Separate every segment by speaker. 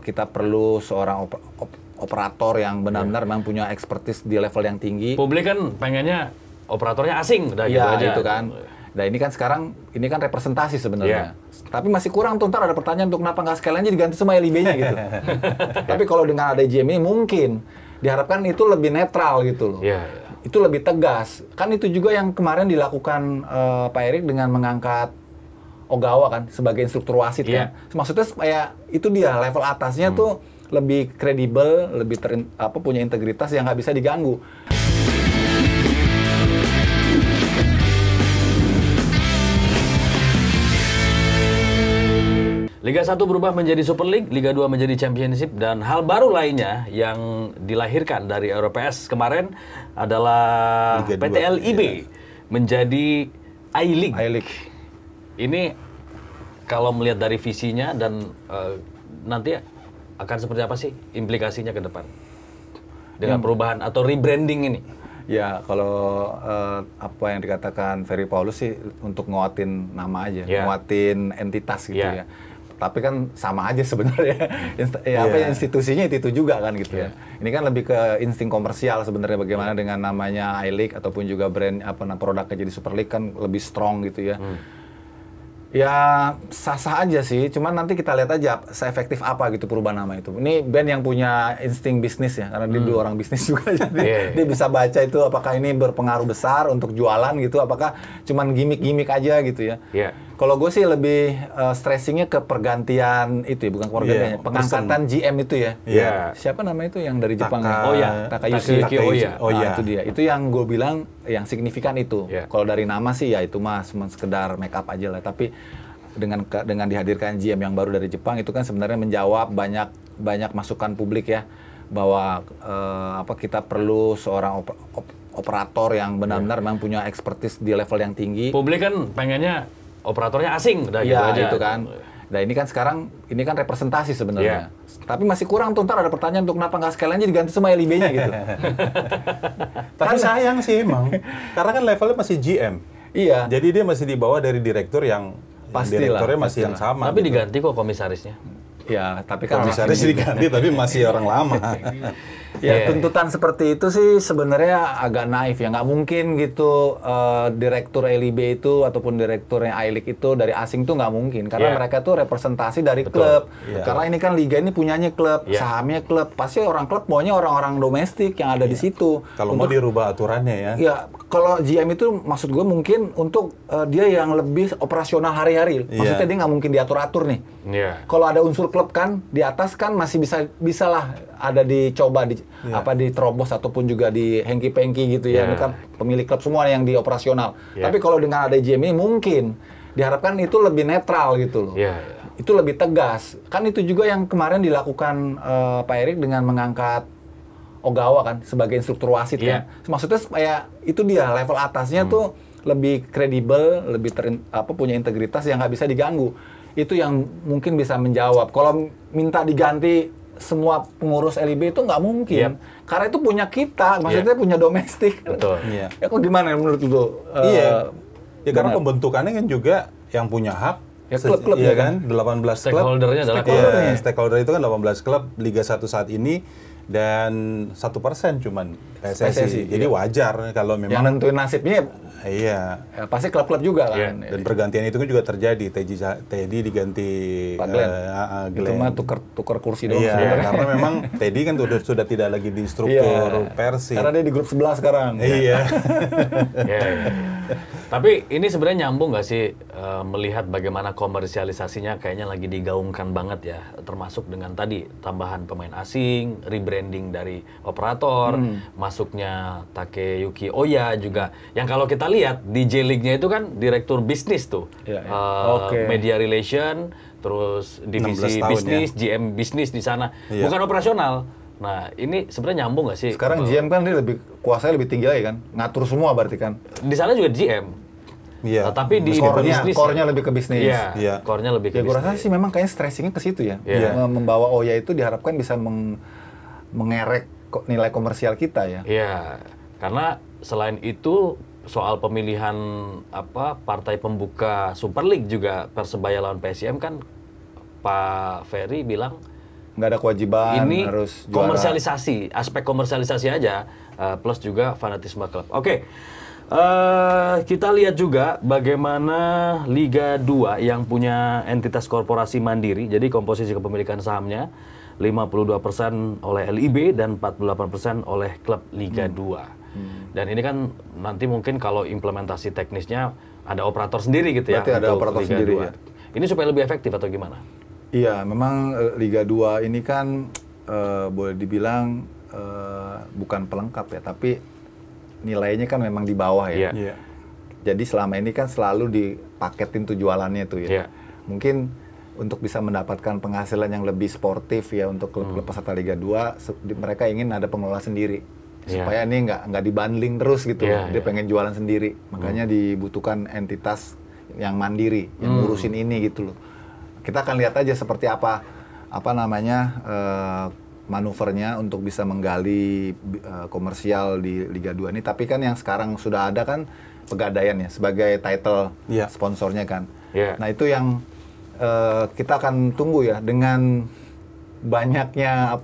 Speaker 1: kita perlu seorang operator yang benar-benar memang punya expertise di level yang tinggi.
Speaker 2: Publik kan pengennya operatornya asing, udah gitu aja.
Speaker 1: Itu kan. Nah ini kan sekarang, ini kan representasi sebenarnya. Tapi masih kurang tuh, ntar ada pertanyaan untuk kenapa nggak sekalian aja diganti semua LIB-nya gitu. Tapi kalau dengan ada GM ini mungkin diharapkan itu lebih netral gitu loh. Itu lebih tegas. Kan itu juga yang kemarin dilakukan Pak Erik dengan mengangkat Ogawa kan sebagai instruktur wasit kan. Maksudnya supaya itu dia level atasnya tuh lebih kredibel, lebih punya integritas yang nggak bisa diganggu.
Speaker 2: Liga 1 berubah menjadi Super League, Liga 2 menjadi Championship, dan hal baru lainnya yang dilahirkan dari EuroPS kemarin adalah
Speaker 3: Liga 2,
Speaker 2: PT LIB menjadi I-League. Ini kalau melihat dari visinya dan nanti akan seperti apa sih implikasinya ke depan dengan perubahan atau rebranding ini?
Speaker 1: Ya, kalau apa yang dikatakan Ferry Paulus sih untuk nguatin nama aja, nguatin entitas gitu ya. Tapi kan sama aja sebenarnya. Institusinya itu juga kan gitu ya. Ini kan lebih ke insting komersial sebenarnya, bagaimana dengan namanya I-League ataupun juga brand produknya jadi Super League kan lebih strong gitu ya. Ya sah-sah aja sih, cuman nanti kita lihat aja seefektif apa gitu perubahan nama itu. Ini band yang punya insting bisnis ya, karena dia dulu orang bisnis juga, jadi dia bisa baca itu apakah ini berpengaruh besar untuk jualan gitu, apakah cuman gimmick-gimmick aja gitu ya. Kalau gue sih lebih stressingnya ke pergantian itu ya, bukan pergantiannya, pengangkatan GM itu ya. Siapa nama itu yang dari Jepang? Takayuki Oya. Itu dia. Itu yang gue bilang yang signifikan itu. Kalau dari nama sih ya itu mah sekedar make up aja lah. Tapi dengan dihadirkan GM yang baru dari Jepang itu kan sebenarnya menjawab banyak masukan publik ya, bahwa kita perlu seorang operator yang benar-benar memang punya expertise di level yang tinggi.
Speaker 2: Publik kan pengennya operatornya asing, udah gitu aja.
Speaker 1: Itu kan. Nah ini kan sekarang, ini kan representasi sebenarnya. Tapi masih kurang tuh, ntar ada pertanyaan untuk kenapa nggak sekalian aja diganti semua LIB-nya gitu.
Speaker 3: Tapi sayang sih emang, karena kan levelnya masih GM. Jadi dia masih di bawah dari direktur yang direkturnya masih yang sama.
Speaker 2: Tapi diganti kok komisarisnya.
Speaker 1: Ya, tapi kan
Speaker 3: komisaris diganti tapi masih orang lama.
Speaker 1: Tuntutan seperti itu sih sebenarnya agak naif ya. Nggak mungkin gitu direktur LIB itu ataupun direkturnya I-League itu dari asing tuh nggak mungkin. Karena mereka tuh representasi dari klub. Karena ini kan liga ini punyanya klub, sahamnya klub. Pasti orang klub maunya orang-orang domestik yang ada di situ.
Speaker 3: Kalau mau dirubah aturannya ya.
Speaker 1: Ya, kalau GM itu maksud gue mungkin untuk dia yang lebih operasional hari-hari. Maksudnya dia nggak mungkin diatur-atur nih. Kalau ada unsur klub kan di atas kan masih bisa lah ada dicoba diterobos ataupun juga di hengki-pengki gitu ya. Ini kan pemilik klub semua yang di operasional. Tapi kalau dengan ada GM ini mungkin diharapkan itu lebih netral gitu loh. Itu lebih tegas. Kan itu juga yang kemarin dilakukan Pak Erik dengan mengangkat Ogawa kan sebagai instruktur wasit kan. Maksudnya supaya itu dia level atasnya tuh lebih kredibel, lebih punya integritas yang nggak bisa diganggu. Itu yang mungkin bisa menjawab. Kalau minta diganti semua pengurus LIB itu nggak mungkin. Karena itu punya kita, maksudnya punya domestik.
Speaker 2: Betul.
Speaker 1: Ya kok gimana menurut lu?
Speaker 3: Ya karena pembentukannya kan juga yang punya hak.
Speaker 1: Ya klub-klub
Speaker 3: ya kan, 18 klub.
Speaker 2: Stakeholdernya adalah
Speaker 3: stakeholder itu kan 18 klub Liga 1 saat ini. Dan 1% cuman PSSI. Jadi wajar kalau memang
Speaker 1: yang nentuin nasibnya.
Speaker 3: Ya,
Speaker 1: pasti klub-klub juga kan.
Speaker 3: Dan pergantian itu kan juga terjadi. Teddy diganti
Speaker 1: Glenn. Itu mah tukar kursi doang.
Speaker 3: Karena memang Teddy kan sudah tidak lagi di struktur Persib.
Speaker 1: Karena dia di grup 11 sekarang.
Speaker 2: Tapi ini sebenarnya nyambung nggak sih melihat bagaimana komersialisasinya kayaknya lagi digaungkan banget ya, termasuk dengan tadi tambahan pemain asing, rebranding dari operator, masuknya Takayuki Oya juga. Yang kalau kita lihat di J-League-nya itu kan direktur bisnis tuh, media relation, terus divisi bisnis, GM bisnis di sana, bukan operasional. Nah, ini sebenarnya nyambung nggak sih?
Speaker 1: Sekarang GM kan dia kuasanya lebih tinggi lagi kan, ngatur semua berarti kan.
Speaker 2: Di sana juga GM. Tapi di bisnis.
Speaker 1: Core-nya lebih ke bisnis.
Speaker 2: Core-nya lebih ke bisnis.
Speaker 1: Gue rasa sih memang kayaknya stressingnya ke situ ya. Membawa Oya itu diharapkan bisa mengerek nilai komersial kita ya.
Speaker 2: Karena selain itu soal pemilihan partai pembuka Super League juga Persebaya lawan PSM kan Pak Ferry bilang
Speaker 1: nggak ada kewajiban
Speaker 2: ini
Speaker 1: harus juara.
Speaker 2: Komersialisasi, aspek komersialisasi aja, plus juga fanatisme klub. Oke. Kita lihat juga bagaimana Liga 2 yang punya entitas korporasi mandiri, jadi komposisi kepemilikan sahamnya 52% oleh LIB dan 48% oleh klub Liga 2. Dan ini kan nanti mungkin kalau implementasi teknisnya ada operator sendiri gitu ya.
Speaker 1: Berarti ada operator
Speaker 2: Liga
Speaker 1: sendiri
Speaker 2: 2.
Speaker 1: ya.
Speaker 2: Ini supaya lebih efektif atau gimana?
Speaker 1: Iya, memang Liga 2 ini kan boleh dibilang bukan pelengkap ya, tapi nilainya kan memang di bawah ya.
Speaker 3: Yeah.
Speaker 1: Jadi selama ini kan selalu dipaketin tuh jualannya tuh ya.
Speaker 2: Yeah.
Speaker 1: Mungkin untuk bisa mendapatkan penghasilan yang lebih sportif ya untuk klub-klub peserta Liga 2, mereka ingin ada pengelola sendiri. Supaya ini nggak dibundling terus gitu. Dia pengen jualan sendiri. Makanya dibutuhkan entitas yang mandiri, yang ngurusin ini gitu loh. Kita akan lihat aja seperti apa namanya manuvernya untuk bisa menggali komersial di Liga 2 ini. Tapi kan yang sekarang sudah ada kan Pegadaian ya sebagai title sponsornya kan. Nah itu yang kita akan tunggu ya, dengan banyaknya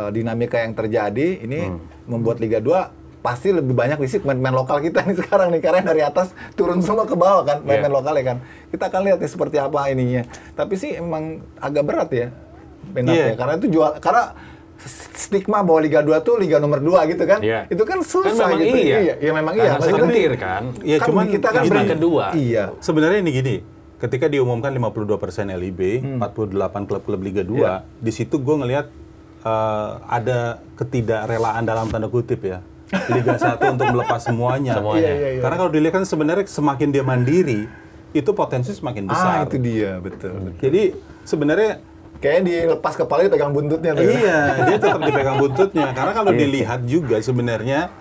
Speaker 1: dinamika yang terjadi ini membuat Liga 2 pasti lebih banyak isi pemain lokal kita nih sekarang nih, karena dari atas turun semua ke bawah kan pemain lokalnya kan. Kita akan lihat nih seperti apa ininya. Tapi sih emang agak berat ya benaknya, karena itu karena stigma bahwa Liga 2 tuh Liga nomor 2 gitu kan. Itu kan susah
Speaker 2: kan memang
Speaker 1: gitu.
Speaker 2: Iya.
Speaker 1: Ya memang iya.
Speaker 2: Maksudnya kan.
Speaker 3: Iya,
Speaker 1: kan
Speaker 3: cuman
Speaker 1: kita kan
Speaker 2: peringkat kedua.
Speaker 1: Iya.
Speaker 3: Sebenarnya ini gini, ketika diumumkan 52% LIB, 48 klub-klub Liga 2, di situ gue ngelihat ada ketidakrelaan dalam tanda kutip ya. Liga 1 untuk melepas semuanya.
Speaker 1: Iya.
Speaker 3: Karena kalau dilihat kan sebenarnya semakin dia mandiri, itu potensi semakin besar.
Speaker 1: Itu dia, betul.
Speaker 3: Jadi sebenarnya
Speaker 1: kayaknya dilepas kepalanya dipegang buntutnya tuh.
Speaker 3: Iya, dia tetap dipegang buntutnya. Karena kalau dilihat juga sebenarnya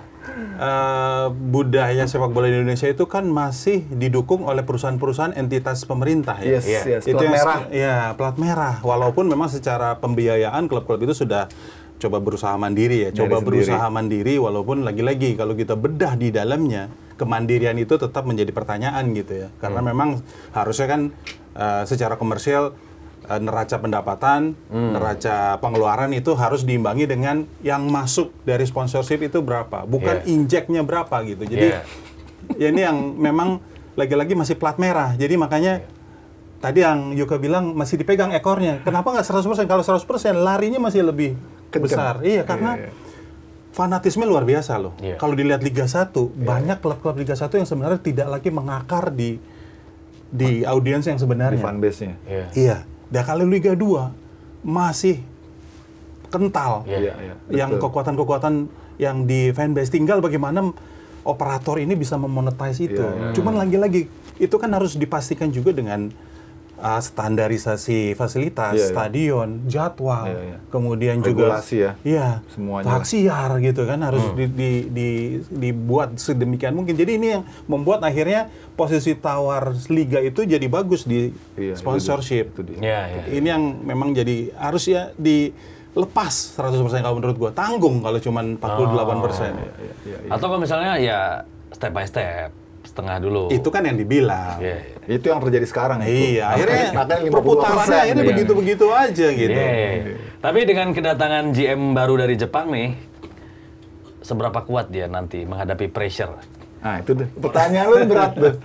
Speaker 3: budaya sepak bola di Indonesia itu kan masih didukung oleh perusahaan-perusahaan entitas pemerintah ya.
Speaker 1: Yes,
Speaker 3: itu
Speaker 1: plat merah.
Speaker 3: Ya, plat merah. Walaupun memang secara pembiayaan klub-klub itu sudah coba berusaha mandiri ya, berusaha mandiri, walaupun lagi-lagi kalau kita bedah di dalamnya, kemandirian itu tetap menjadi pertanyaan gitu ya. Karena memang harusnya kan secara komersial neraca pendapatan, neraca pengeluaran itu harus diimbangi dengan yang masuk dari sponsorship itu berapa, bukan injeknya berapa gitu. Jadi ya ini yang memang lagi-lagi masih plat merah. Jadi makanya tadi yang Yuka bilang masih dipegang ekornya. Kenapa nggak 100%? Kalau 100% larinya masih lebih besar. Iya, karena fanatisme luar biasa loh. Kalau dilihat Liga 1, banyak klub-klub Liga 1 yang sebenarnya tidak lagi mengakar di audiens yang sebenarnya.
Speaker 1: Di fanbase-nya.
Speaker 3: Iya. Dan kalau Liga 2 masih kental. Yang kekuatan-kekuatan yang di fanbase, tinggal bagaimana operator ini bisa memonetize itu. Cuman lagi-lagi itu kan harus dipastikan juga dengan standarisasi fasilitas, stadion, jadwal, kemudian
Speaker 1: regulasi
Speaker 3: juga
Speaker 1: semuanya.
Speaker 3: hak siar gitu kan harus dibuat sedemikian mungkin. Jadi ini yang membuat akhirnya posisi tawar liga itu jadi bagus di sponsorship. Ini yang memang jadi harus ya dilepas 100% kalau menurut gua. Tanggung kalau cuma 48%.
Speaker 2: Atau kalau misalnya ya step by step, setengah dulu.
Speaker 3: Itu kan yang dibilang.
Speaker 1: Itu yang terjadi sekarang.
Speaker 3: Iya, akhirnya perputarannya akhirnya begitu-begitu aja gitu.
Speaker 2: Tapi dengan kedatangan GM baru dari Jepang nih, seberapa kuat dia nanti menghadapi pressure?
Speaker 1: Nah, itu deh. Pertanyaan lu berat tuh.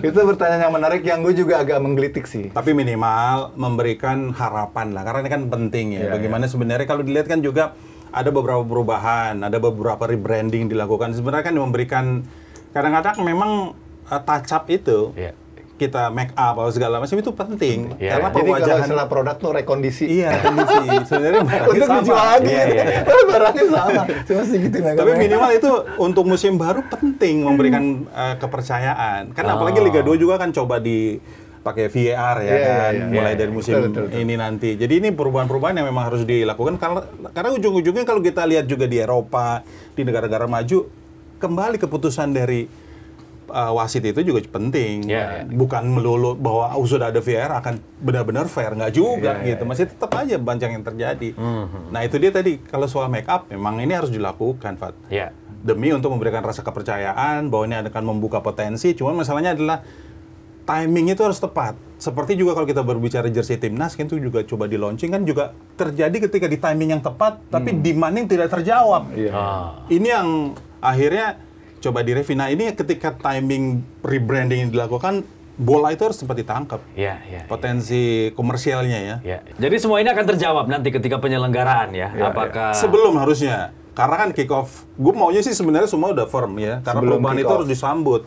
Speaker 1: Itu pertanyaan yang menarik yang gue juga agak menggelitik sih.
Speaker 3: Tapi minimal memberikan harapan lah, karena ini kan penting ya. Bagaimana sebenarnya kalau dilihat kan juga ada beberapa perubahan, ada beberapa rebranding dilakukan. Sebenarnya kan memberikan kadang-kadang memang touch up itu kita make up atau segala macam itu penting.
Speaker 1: Karena perwajahan istilah produk tuh rekondisi.
Speaker 3: Iya, rekondisi. Sebenarnya
Speaker 1: untuk dijual lagi. Barangnya sama. Cuma sedikit.
Speaker 3: Tapi minimal itu untuk musim baru penting memberikan kepercayaan. Karena apalagi Liga 2 juga kan coba pakai VAR ya kan, mulai dari musim ini nanti. Jadi ini perubahan-perubahan yang memang harus dilakukan karena ujung-ujungnya kalau kita lihat juga di Eropa, di negara-negara maju, kembali keputusan dari wasit itu juga penting. Bukan melulu bahwa sudah ada VAR akan benar-benar fair, nggak juga gitu. Masih tetap aja banyak yang terjadi. Nah itu dia tadi, kalau soal make up memang ini harus dilakukan, Fat. Demi untuk memberikan rasa kepercayaan bahwa ini akan membuka potensi. Cuman masalahnya adalah timing itu harus tepat. Seperti juga kalau kita berbicara jersey timnas kan itu juga coba di launching kan juga terjadi ketika di timing yang tepat, tapi demanding tidak terjawab. Ini yang akhirnya coba direview. Nah ini ketika timing rebranding yang dilakukan, bola itu harus cepat ditangkap. Potensi komersialnya ya.
Speaker 2: Jadi semua ini akan terjawab nanti ketika penyelenggaraan ya. Apakah
Speaker 3: sebelum harusnya. Karena kan kick off, gue maunya sih sebenarnya semua udah firm ya. Karena perubahan itu harus disambut.